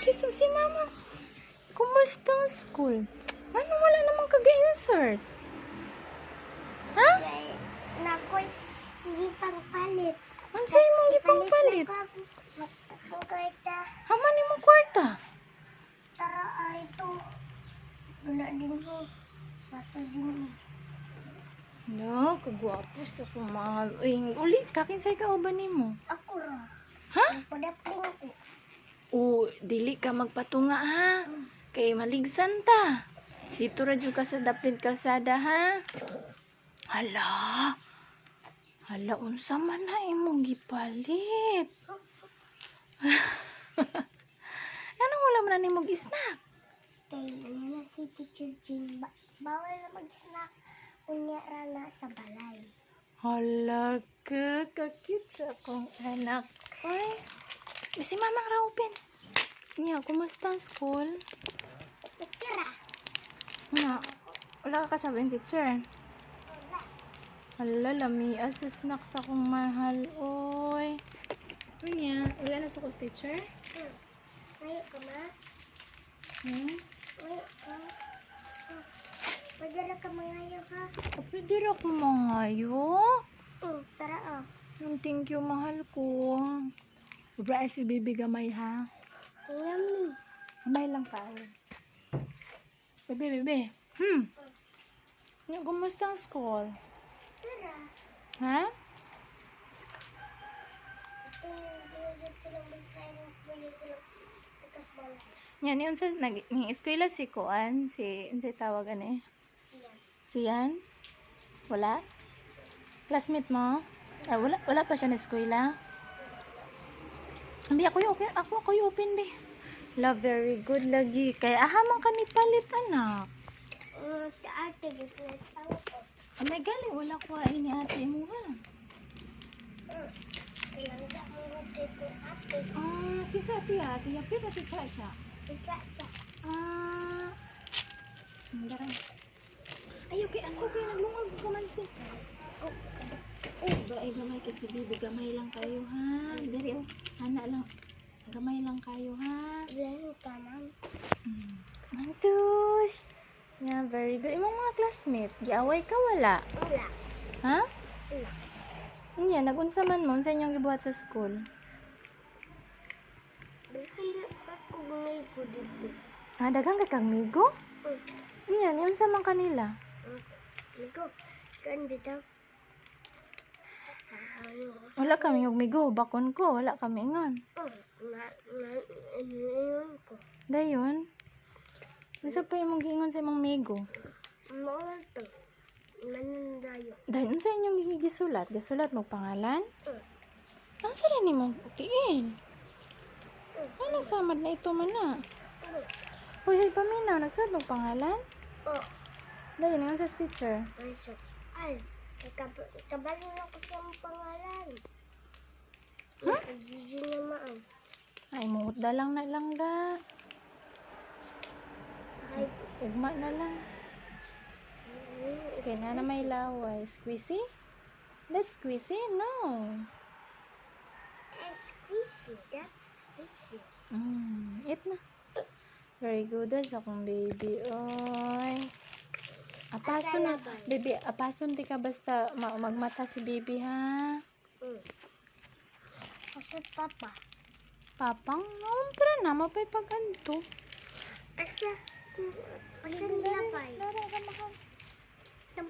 Kisa si mama. Kumusta ang school? Ano wala namang kag-insert? Ha? Nakoy, hindi pang palit. Ang sa'yo mong gipang palit? Ang kwarta, Haman ni mong kwarta? tara ay ito. Wala din ho. Bato din ho. No, kagwapo sa kumahal. Uy, uli, kakinsay ka o ba ni mo? Ako ra. Ha? Padapling ako. O, dili ka magpatunga ha. Kay maligsan ta. Dito ra jud ka sa Daplin Kalsada ha. Hala. Hala, unsa man na imong gipalit? Anong wala man na nimong snack? Kay nila si Teacher Jean. Bawal na mag-snack. Unya ra na sa balay. Hala ka, kakit sa akong anak. Ay, si Mamang Raupin. Nya, kumusta ang school? Tira. Nya, wala ka kasabing teacher. Wala. Hala, lamia sa snack sa akong mahal. Oy. Nya, wala na sa kus teacher? Ngayon ka ma? Hmm? Ngayon ka? Madala ka mangayo ha? Pwede ra ko mangayo. Tara oh. Thank you, mahal ko. Sobra si baby gamay ha. Yummy. Gamay lang tayo. Bebe. Nya, kumusta ang school? Tara. Ha? Ito yung binagag silang basahin. Binagag silang ikas bala. Nya, ni unsa nag-eskwela si Kuan, si unsay tawag ani? Siyan. Siyan? Wala? Classmate mo? Ah, wala pa siya na eskwela. Bi ako yung open bi. La, very good lagi. Kaya ahamang ka ni palit anak. Sa ate, gipinag ako ko. May galing wala ko ni ate mo ha. Kailangan sa mga kay ko ate. Ah, kinsa ate yapit ate chacha. Cha-cha. Ah. Ndarang. Ayo kay aso kay naglungag ko man si. Ba ay gamay kasi bibi gamay lang kayo ha. Dali oh. Ana lang. Gamay lang kayo ha. Bilang ka man. Mantush. Yeah, very good. Imong mga classmate, giaway ka wala? Wala. Ha? Wala. Nya, nagunsa man mo sa inyong gibuhat sa school? Hindi sa kugunay ko dito. Ah, dagang ka kang migo? Nya, ni unsa man kanila? Liko. Kan dito. Wala kami og migo, bakon ko, wala kami ingon. Ano ko? Dayon. Unsa pa imong giingon sa imong migo? Mawal to. Nandayo. Dayon unsa inyong gisulat? Gisulat mo pangalan? Ang sara nimo tiin. Ano samad na ito man na? Hoy, paminaw, nagsulat mo pangalan? Oh. Dayon nga sa teacher. Ay, kabalo na ko siyang pangalan. Ha? Gigi naman. Ay, muhot lang na lang da. Ay, Ugma na lang. Okay na may laway. Squeezy? That's squeezy? No. squishy. That's squishy. Eat na. Very good. That's akong baby. Oy. Apason na. Baby, apason di ka basta magmata si baby ha. Asa papa? Papang, pero na, mapay pag-anto. Asa nilapay? Lara ka mahal.